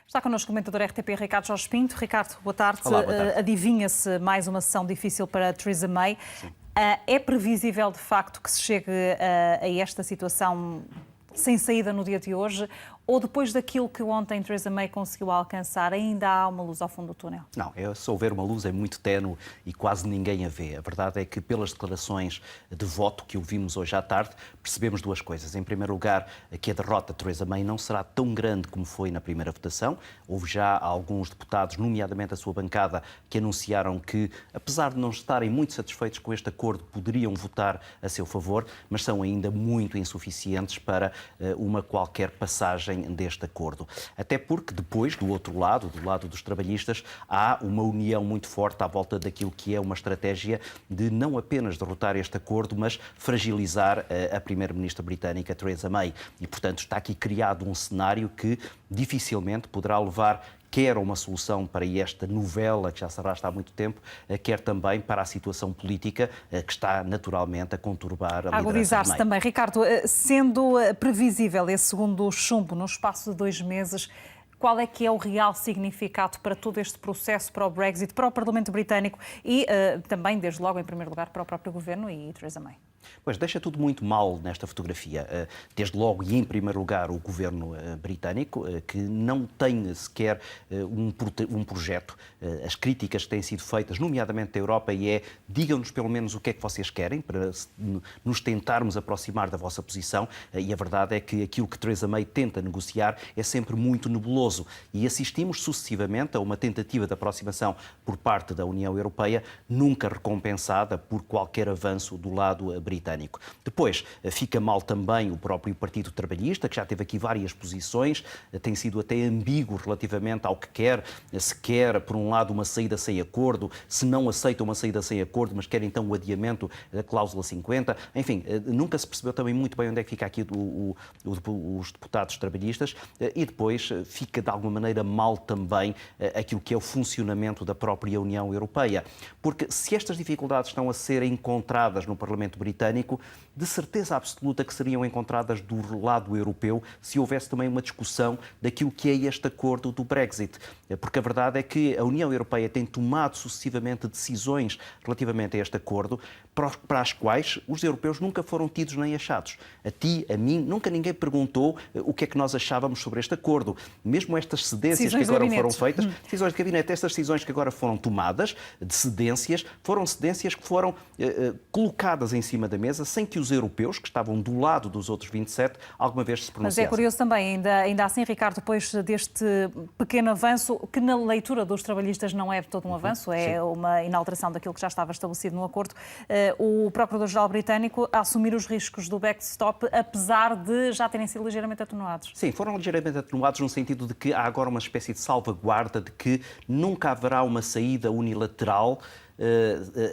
Está connosco o comentador RTP Ricardo Jorge Pinto. Ricardo, boa tarde. Olá, boa tarde. Adivinha-se mais uma sessão difícil para Theresa May. Sim. É previsível, de facto, que se chegue a esta situação sem saída no dia de hoje? Ou depois daquilo que ontem Theresa May conseguiu alcançar, ainda há uma luz ao fundo do túnel? Não, se houver uma luz é muito ténue e quase ninguém a vê. A verdade é que pelas declarações de voto que ouvimos hoje à tarde, percebemos duas coisas. Em primeiro lugar, que a derrota de Theresa May não será tão grande como foi na primeira votação. Houve já alguns deputados, nomeadamente a sua bancada, que anunciaram que, apesar de não estarem muito satisfeitos com este acordo, poderiam votar a seu favor, mas são ainda muito insuficientes para uma qualquer passagem deste acordo. Até porque depois, do outro lado, do lado dos trabalhistas, há uma união muito forte à volta daquilo que é uma estratégia de não apenas derrotar este acordo, mas fragilizar a primeira-ministra britânica, Theresa May. E, portanto, está aqui criado um cenário que dificilmente poderá levar quer uma solução para esta novela que já se arrasta há muito tempo, quer também para a situação política que está naturalmente a conturbar a liderança de May. Agudizar-se também. Ricardo, sendo previsível esse segundo chumbo no espaço de 2 meses, qual é que é o real significado para todo este processo, para o Brexit, para o Parlamento Britânico e também, desde logo, em primeiro lugar, para o próprio Governo e Theresa May? Pois, deixa tudo muito mal nesta fotografia. Desde logo e em primeiro lugar o governo britânico, que não tem sequer um projeto. As críticas que têm sido feitas, nomeadamente da Europa, digam-nos pelo menos o que é que vocês querem para nos tentarmos aproximar da vossa posição. E a verdade é que aquilo que Theresa May tenta negociar é sempre muito nebuloso. E assistimos sucessivamente a uma tentativa de aproximação por parte da União Europeia, nunca recompensada por qualquer avanço do lado britânico. Depois, fica mal também o próprio Partido Trabalhista, que já teve aqui várias posições, tem sido até ambíguo relativamente ao que quer, se quer, por um lado, uma saída sem acordo, se não aceita uma saída sem acordo, mas quer então o adiamento da cláusula 50. Enfim, nunca se percebeu também muito bem onde é que fica aqui os deputados trabalhistas e depois fica de alguma maneira mal também aquilo que é o funcionamento da própria União Europeia. Porque se estas dificuldades estão a ser encontradas no Parlamento Britânico, de certeza absoluta que seriam encontradas do lado europeu se houvesse também uma discussão daquilo que é este acordo do Brexit. Porque a verdade é que a União Europeia tem tomado sucessivamente decisões relativamente a este acordo para as quais os europeus nunca foram tidos nem achados. A ti, a mim, nunca ninguém perguntou o que é que nós achávamos sobre este acordo. Mesmo estas cedências que agora foram feitas, decisões de gabinete, estas decisões que agora foram tomadas, de cedências, foram cedências que foram colocadas em cima da mesa sem que os europeus, que estavam do lado dos outros 27, alguma vez se pronunciassem. Mas é curioso também, ainda assim, Ricardo, depois deste pequeno avanço, que na leitura dos trabalhistas não é todo um avanço, é uma inalteração daquilo que já estava estabelecido no acordo, o Procurador-Geral britânico a assumir os riscos do backstop, apesar de já terem sido ligeiramente atenuados. Sim, foram ligeiramente atenuados no sentido de que há agora uma espécie de salvaguarda de que nunca haverá uma saída unilateral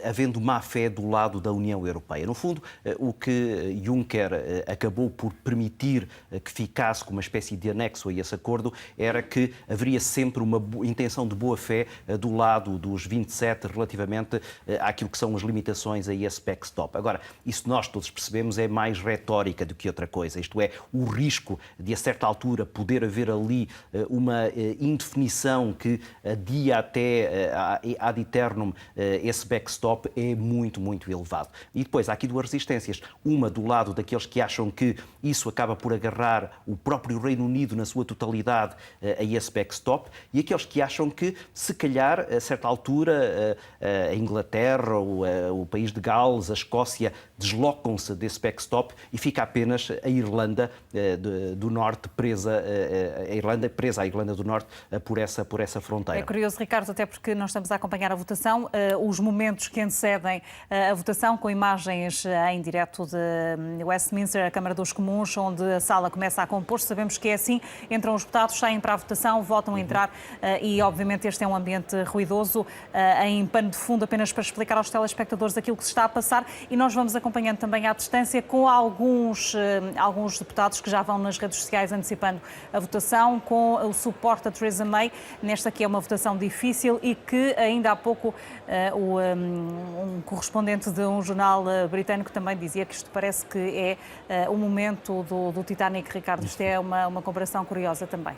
havendo má fé do lado da União Europeia. No fundo, o que Juncker acabou por permitir que ficasse como uma espécie de anexo a esse acordo era que haveria sempre uma intenção de boa fé do lado dos 27 relativamente àquilo que são as limitações a esse backstop. Agora, isso nós todos percebemos é mais retórica do que outra coisa, isto é, o risco de a certa altura poder haver ali uma indefinição que adia até ad eternum esse backstop é muito, muito elevado. E depois há aqui duas resistências. Uma do lado daqueles que acham que isso acaba por agarrar o próprio Reino Unido na sua totalidade a esse backstop e aqueles que acham que, se calhar, a certa altura, a Inglaterra, o país de Gales, a Escócia, deslocam-se desse backstop e fica apenas a Irlanda do Norte presa, à Irlanda do Norte por essa fronteira. É curioso, Ricardo, até porque nós estamos a acompanhar a votação, os momentos que antecedem a votação, com imagens em direto de Westminster, a Câmara dos Comuns, onde a sala começa a compor-se. Sabemos que é assim, entram os deputados, saem para a votação, voltam a entrar e, obviamente, este é um ambiente ruidoso, em pano de fundo, apenas para explicar aos telespectadores aquilo que se está a passar, e nós vamos acompanhando também à distância com alguns deputados que já vão nas redes sociais antecipando a votação, com o suporte a Theresa May, nesta que é uma votação difícil e que ainda há pouco um correspondente de um jornal britânico também dizia que isto parece que é o momento do Titanic, Ricardo. Isto é uma comparação curiosa também.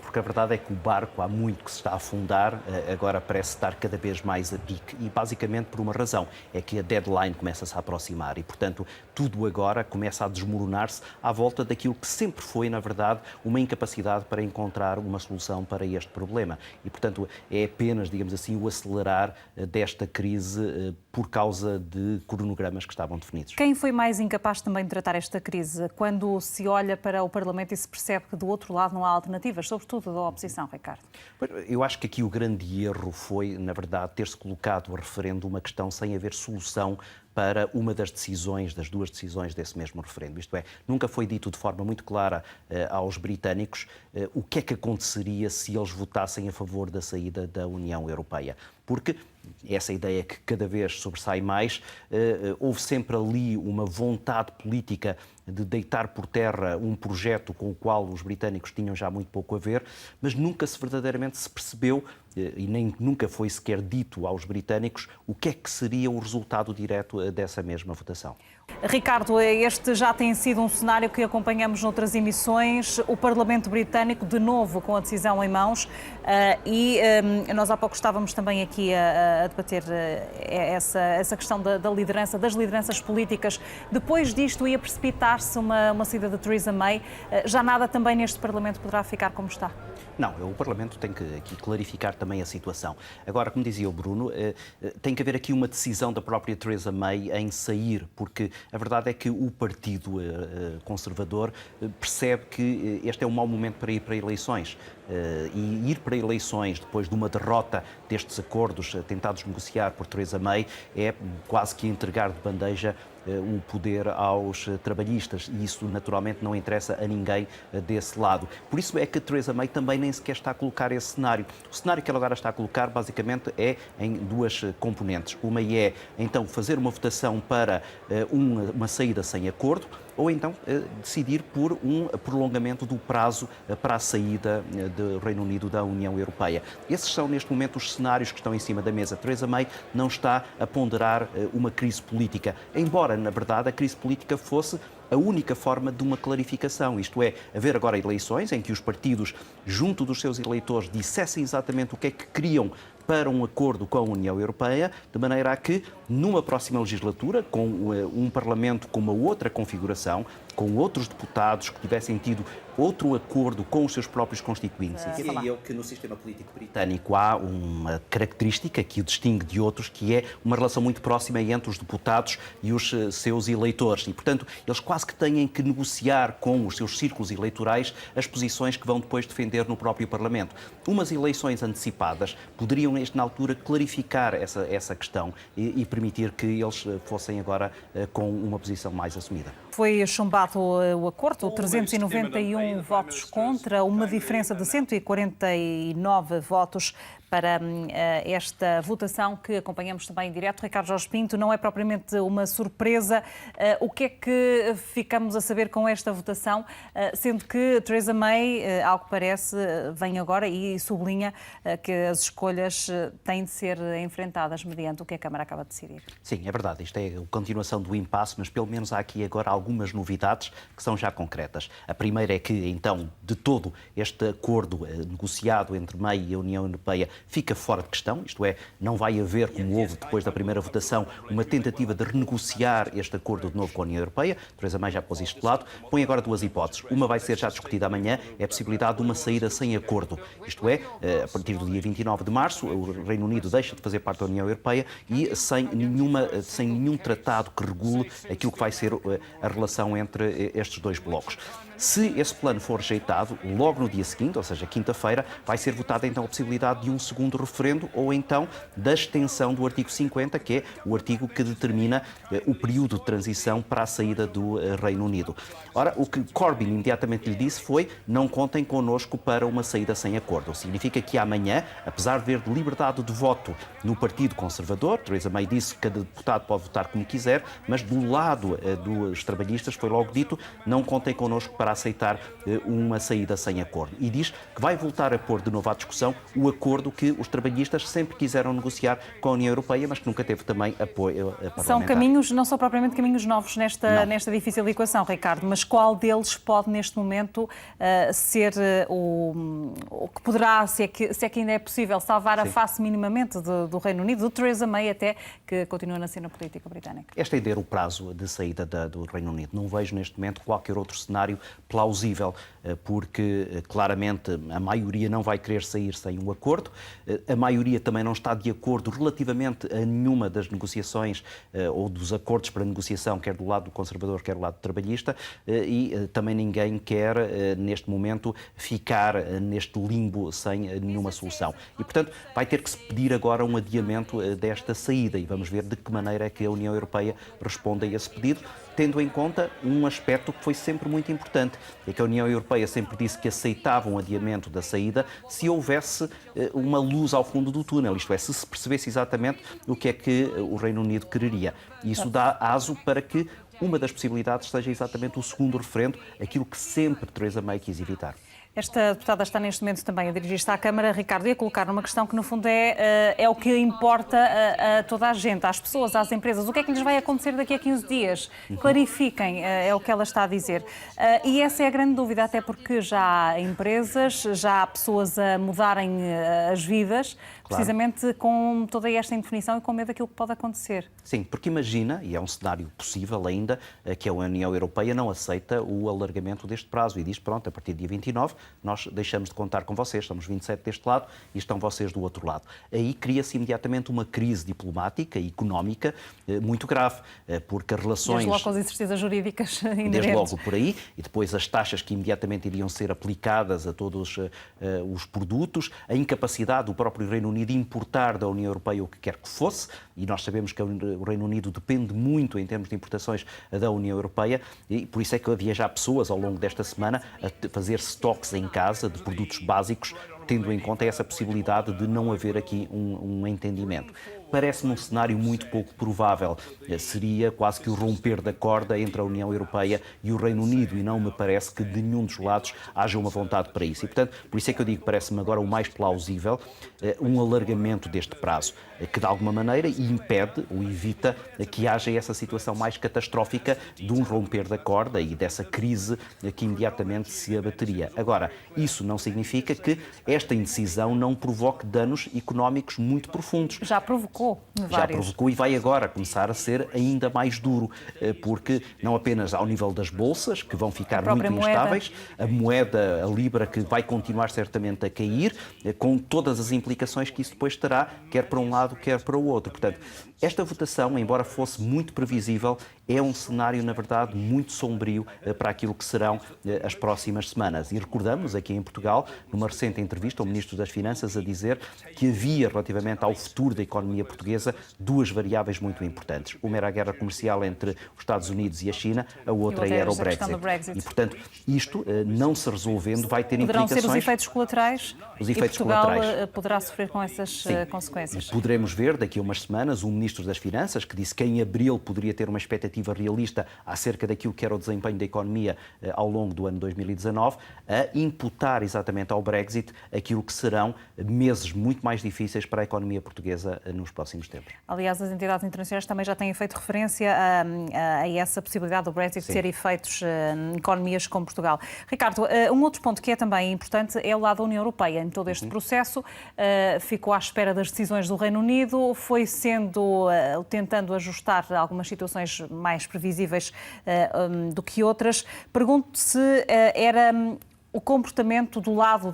Porque a verdade é que o barco há muito que se está a afundar, agora parece estar cada vez mais a pique e basicamente por uma razão, é que a deadline começa-se a aproximar e, portanto, tudo agora começa a desmoronar-se à volta daquilo que sempre foi, na verdade, uma incapacidade para encontrar uma solução para este problema. E, portanto, é apenas, digamos assim, o acelerar desta crise por causa de cronogramas que estavam definidos. Quem foi mais incapaz também de tratar esta crise? Quando se olha para o Parlamento e se percebe que do outro lado não há alternativas, sobretudo da oposição, Ricardo? Eu acho que aqui o grande erro foi, na verdade, ter-se colocado a referendo uma questão sem haver solução para uma das duas decisões desse mesmo referendo. Isto é, nunca foi dito de forma muito clara aos britânicos o que é que aconteceria se eles votassem a favor da saída da União Europeia. Porque essa ideia que cada vez sobressai mais, houve sempre ali uma vontade política de deitar por terra um projeto com o qual os britânicos tinham já muito pouco a ver, mas nunca verdadeiramente se percebeu e nem nunca foi sequer dito aos britânicos o que é que seria o resultado direto dessa mesma votação. Ricardo, este já tem sido um cenário que acompanhamos noutras emissões, o Parlamento Britânico de novo com a decisão em mãos e nós há pouco estávamos também aqui a debater essa questão da liderança, das lideranças políticas. Depois disto ia precipitar-se uma saída de Theresa May, já nada também neste Parlamento poderá ficar como está? Não, o Parlamento tem que aqui clarificar também a situação. Agora, como dizia o Bruno, tem que haver aqui uma decisão da própria Theresa May em sair, porque a verdade é que o Partido Conservador percebe que este é um mau momento para ir para eleições. E ir para eleições depois de uma derrota destes acordos tentados negociar por Theresa May é quase que entregar de bandeja o poder aos trabalhistas e isso naturalmente não interessa a ninguém desse lado. Por isso é que a Theresa May também nem sequer está a colocar esse cenário. O cenário que ela agora está a colocar basicamente é em duas componentes. Uma é então fazer uma votação para uma saída sem acordo ou então decidir por um prolongamento do prazo para a saída do Reino Unido da União Europeia. Esses são, neste momento, os cenários que estão em cima da mesa. Theresa May não está a ponderar uma crise política, embora, na verdade, a crise política fosse a única forma de uma clarificação, isto é, haver agora eleições em que os partidos, junto dos seus eleitores, dissessem exatamente o que é que queriam para um acordo com a União Europeia, de maneira a que, numa próxima legislatura, com um Parlamento com uma outra configuração, com outros deputados que tivessem tido outro acordo com os seus próprios constituintes. E diria eu que no sistema político britânico há uma característica que o distingue de outros, que é uma relação muito próxima entre os deputados e os seus eleitores. E, portanto, eles quase que têm que negociar com os seus círculos eleitorais as posições que vão depois defender no próprio Parlamento. Umas eleições antecipadas poderiam, na altura, clarificar essa questão e permitir que eles fossem agora com uma posição mais assumida. Foi chumbado o acordo, 391 votos contra, uma diferença de 149 votos para esta votação que acompanhamos também em direto. Ricardo Jorge Pinto, não é propriamente uma surpresa. O que é que ficamos a saber com esta votação, sendo que Theresa May, ao que parece, vem agora e sublinha que as escolhas têm de ser enfrentadas mediante o que a Câmara acaba de decidir? Sim, é verdade. Isto é a continuação do impasse, mas pelo menos há aqui agora algumas novidades que são já concretas. A primeira é que, então, de todo este acordo negociado entre May e a União Europeia fica fora de questão, isto é, não vai haver, como houve depois da primeira votação, uma tentativa de renegociar este acordo de novo com a União Europeia. Theresa May já pôs isto de lado. Põe agora duas hipóteses. Uma vai ser já discutida amanhã, é a possibilidade de uma saída sem acordo. Isto é, a partir do dia 29 de março, o Reino Unido deixa de fazer parte da União Europeia e sem nenhum tratado que regule aquilo que vai ser a relação entre estes dois blocos. Se esse plano for rejeitado, logo no dia seguinte, ou seja, quinta-feira, vai ser votada então a possibilidade de um segundo referendo ou então da extensão do artigo 50, que é o artigo que determina o período de transição para a saída do Reino Unido. Ora, o que Corbyn imediatamente lhe disse foi: não contem connosco para uma saída sem acordo. Significa que amanhã, apesar de haver liberdade de voto no Partido Conservador, Theresa May disse que cada deputado pode votar como quiser, mas do lado dos trabalhistas foi logo dito: não contem connosco para a aceitar uma saída sem acordo. E diz que vai voltar a pôr de novo à discussão o acordo que os trabalhistas sempre quiseram negociar com a União Europeia, mas que nunca teve também apoio parlamentar. São caminhos, não são propriamente caminhos novos nesta difícil equação, Ricardo, mas qual deles pode neste momento ser o que poderá, se é que ainda é possível, salvar a face minimamente do Reino Unido, do Theresa May até, que continua na cena política britânica? É estender o prazo de saída do Reino Unido. Não vejo neste momento qualquer outro cenário plausível, porque claramente a maioria não vai querer sair sem um acordo, a maioria também não está de acordo relativamente a nenhuma das negociações ou dos acordos para negociação, quer do lado do conservador, quer do lado do trabalhista, e também ninguém quer, neste momento, ficar neste limbo sem nenhuma solução. E, portanto, vai ter que se pedir agora um adiamento desta saída e vamos ver de que maneira é que a União Europeia responde a esse pedido, tendo em conta um aspecto que foi sempre muito importante, é que a União Europeia sempre disse que aceitava um adiamento da saída se houvesse uma luz ao fundo do túnel, isto é, se se percebesse exatamente o que é que o Reino Unido quereria. E isso dá aso para que uma das possibilidades seja exatamente o segundo referendo, aquilo que sempre Theresa May quis evitar. Esta deputada está neste momento também a dirigir-se à Câmara, Ricardo, e a colocar numa questão que no fundo é o que importa a toda a gente, às pessoas, às empresas. O que é que lhes vai acontecer daqui a 15 dias? Clarifiquem, é o que ela está a dizer. E essa é a grande dúvida, até porque já há empresas, já há pessoas a mudarem as vidas, precisamente com toda esta indefinição e com medo daquilo que pode acontecer. Sim, porque imagina, e é um cenário possível ainda, que a União Europeia não aceita o alargamento deste prazo e diz, pronto, a partir do dia 29 nós deixamos de contar com vocês, estamos 27 deste lado e estão vocês do outro lado. Aí cria-se imediatamente uma crise diplomática e económica muito grave, porque as relações... Desde logo as incertezas jurídicas inerentes. Desde logo por aí, e depois as taxas que imediatamente iriam ser aplicadas a todos os produtos, a incapacidade do próprio Reino Unido de importar da União Europeia o que quer que fosse, e nós sabemos que o Reino Unido depende muito em termos de importações da União Europeia, e por isso é que havia já pessoas ao longo desta semana a fazer stocks em casa de produtos básicos, tendo em conta essa possibilidade de não haver aqui um entendimento. Parece-me um cenário muito pouco provável. Seria quase que o romper da corda entre a União Europeia e o Reino Unido, e não me parece que de nenhum dos lados haja uma vontade para isso. E, portanto, por isso é que eu digo, parece-me agora o mais plausível um alargamento deste prazo, que de alguma maneira impede ou evita que haja essa situação mais catastrófica de um romper da corda e dessa crise que imediatamente se abateria. Agora, isso não significa que esta indecisão não provoque danos económicos muito profundos. Já provocou vários. Já provocou e vai agora começar a ser ainda mais duro, porque não apenas ao nível das bolsas, que vão ficar muito instáveis, a moeda, a libra, que vai continuar certamente a cair, com todas as implicações que isso depois terá, quer para um lado, quer para o outro. Portanto, esta votação, embora fosse muito previsível, é um cenário, na verdade, muito sombrio para aquilo que serão as próximas semanas. E recordamos, aqui em Portugal, numa recente entrevista, o Ministro das Finanças a dizer que havia, relativamente ao futuro da economia portuguesa, duas variáveis muito importantes. Uma era a guerra comercial entre os Estados Unidos e a China, a outra era o Brexit. E, portanto, isto, não se resolvendo, vai ter implicações... Poderão ser os efeitos colaterais? Os efeitos Portugal colaterais poderá sofrer com essas consequências? Poderemos ver, daqui a umas semanas, o Ministro das Finanças, que disse que em abril poderia ter uma expectativa realista acerca daquilo que era o desempenho da economia ao longo do ano 2019, a imputar exatamente ao Brexit aquilo que serão meses muito mais difíceis para a economia portuguesa nos próximos tempos. Aliás, as entidades internacionais também já têm feito referência a essa possibilidade do Brexit ter efeitos em economias como Portugal. Ricardo, um outro ponto que é também importante é o lado da União Europeia. Em todo este processo, ficou à espera das decisões do Reino Unido, foi tentando ajustar algumas situações mais previsíveis do que outras. Pergunto se era o comportamento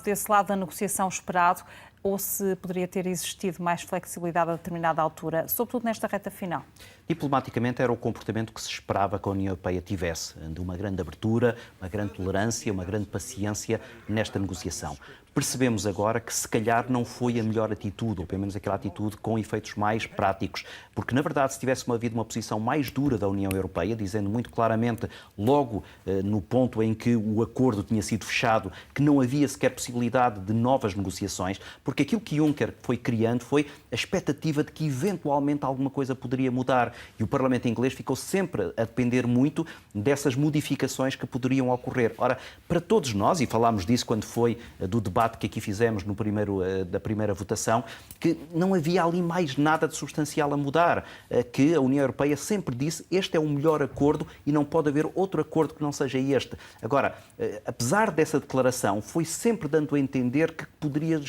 desse lado da negociação esperado, ou se poderia ter existido mais flexibilidade a determinada altura, sobretudo nesta reta final? Diplomaticamente era o comportamento que se esperava que a União Europeia tivesse, de uma grande abertura, uma grande tolerância, uma grande paciência nesta negociação. percebemos agora que se calhar não foi a melhor atitude, ou pelo menos aquela atitude com efeitos mais práticos, porque na verdade se tivesse havido uma posição mais dura da União Europeia, dizendo muito claramente, logo no ponto em que o acordo tinha sido fechado, que não havia sequer possibilidade de novas negociações, porque aquilo que Juncker foi criando foi a expectativa de que eventualmente alguma coisa poderia mudar, e o Parlamento inglês ficou sempre a depender muito dessas modificações que poderiam ocorrer. Ora, para todos nós, e falámos disso quando foi do debate que aqui fizemos da primeira votação, que não havia ali mais nada de substancial a mudar, que a União Europeia sempre disse este é o melhor acordo e não pode haver outro acordo que não seja este. Agora, apesar dessa declaração, foi sempre dando a entender que poderia,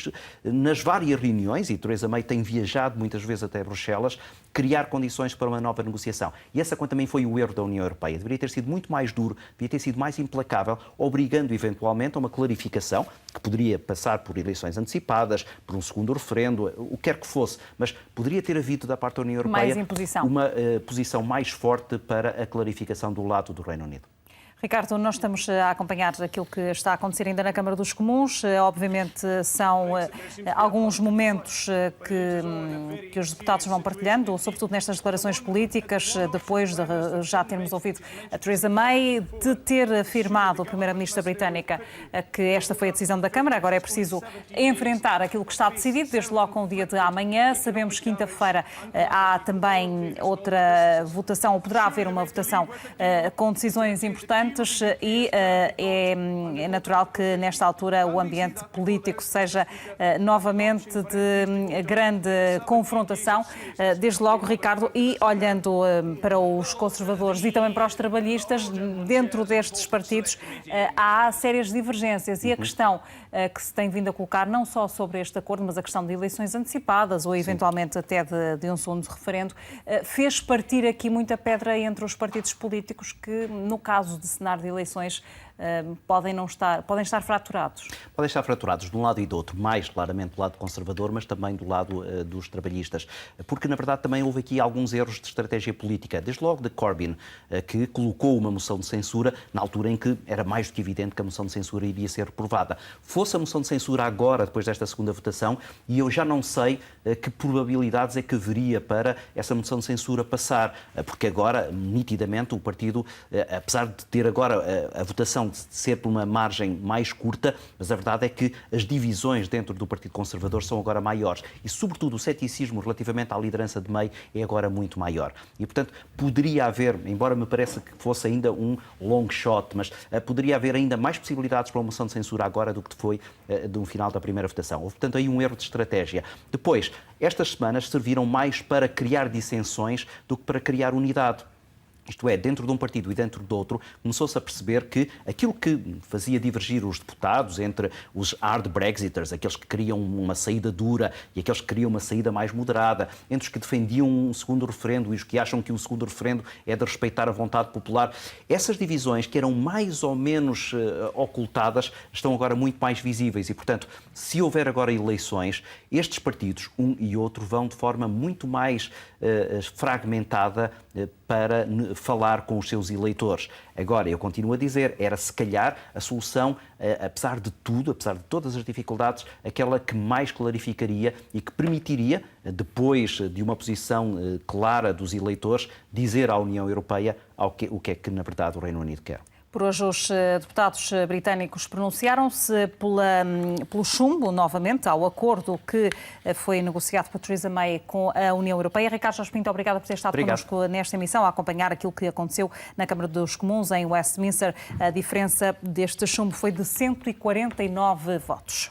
nas várias reuniões, e Theresa May tem viajado muitas vezes até Bruxelas, criar condições para uma nova negociação. E essa também foi o erro da União Europeia. Deveria ter sido muito mais duro, deveria ter sido mais implacável, obrigando eventualmente a uma clarificação, que poderia passar por eleições antecipadas, por um segundo referendo, o que quer que fosse, mas poderia ter havido da parte da União Europeia uma posição mais forte para a clarificação do lado do Reino Unido. Ricardo, nós estamos a acompanhar aquilo que está a acontecer ainda na Câmara dos Comuns. Obviamente são alguns momentos que os deputados vão partilhando, sobretudo nestas declarações políticas, depois de já termos ouvido a Theresa May, de ter afirmado, a Primeira-Ministra britânica, que esta foi a decisão da Câmara. Agora é preciso enfrentar aquilo que está decidido, desde logo com o dia de amanhã. Sabemos que quinta-feira há também outra votação, ou poderá haver uma votação com decisões importantes. E é natural que nesta altura o ambiente político seja novamente de grande confrontação. Desde logo, Ricardo, e olhando para os conservadores e também para os trabalhistas, dentro destes partidos há sérias divergências e a questão que se tem vindo a colocar não só sobre este acordo, mas a questão de eleições antecipadas ou eventualmente até de um segundo referendo, fez partir aqui muita pedra entre os partidos políticos que, no caso de cenário de eleições, podem estar fraturados. Podem estar fraturados de um lado e do outro, mais claramente do lado conservador, mas também do lado dos trabalhistas. Porque, na verdade, também houve aqui alguns erros de estratégia política. Desde logo de Corbyn, que colocou uma moção de censura na altura em que era mais do que evidente que a moção de censura iria ser reprovada. Fosse a moção de censura agora, depois desta segunda votação, e eu já não sei que probabilidades é que haveria para essa moção de censura passar. Porque agora, nitidamente, o partido, apesar de ter agora a votação de ser por uma margem mais curta, mas a verdade é que as divisões dentro do Partido Conservador são agora maiores e, sobretudo, o ceticismo relativamente à liderança de May é agora muito maior. E, portanto, poderia haver, embora me pareça que fosse ainda um long shot, mas poderia haver ainda mais possibilidades para uma moção de censura agora do que foi de um final da primeira votação. Houve, portanto, aí um erro de estratégia. Depois, estas semanas serviram mais para criar dissensões do que para criar unidade. Isto é, dentro de um partido e dentro do outro, começou-se a perceber que aquilo que fazia divergir os deputados entre os hard Brexiters, aqueles que queriam uma saída dura e aqueles que queriam uma saída mais moderada, entre os que defendiam um segundo referendo e os que acham que um segundo referendo é de respeitar a vontade popular, essas divisões que eram mais ou menos ocultadas estão agora muito mais visíveis e, portanto, se houver agora eleições, estes partidos, um e outro, vão de forma muito mais fragmentada para falar com os seus eleitores. Agora, eu continuo a dizer, era se calhar a solução, apesar de tudo, apesar de todas as dificuldades, aquela que mais clarificaria e que permitiria, depois de uma posição clara dos eleitores, dizer à União Europeia o que é que, na verdade, o Reino Unido quer. Por hoje, os deputados britânicos pronunciaram-se pelo chumbo, novamente, ao acordo que foi negociado por Theresa May com a União Europeia. Ricardo Jorge Pinto, obrigada por ter estado connosco nesta emissão, a acompanhar aquilo que aconteceu na Câmara dos Comuns, em Westminster. A diferença deste chumbo foi de 149 votos.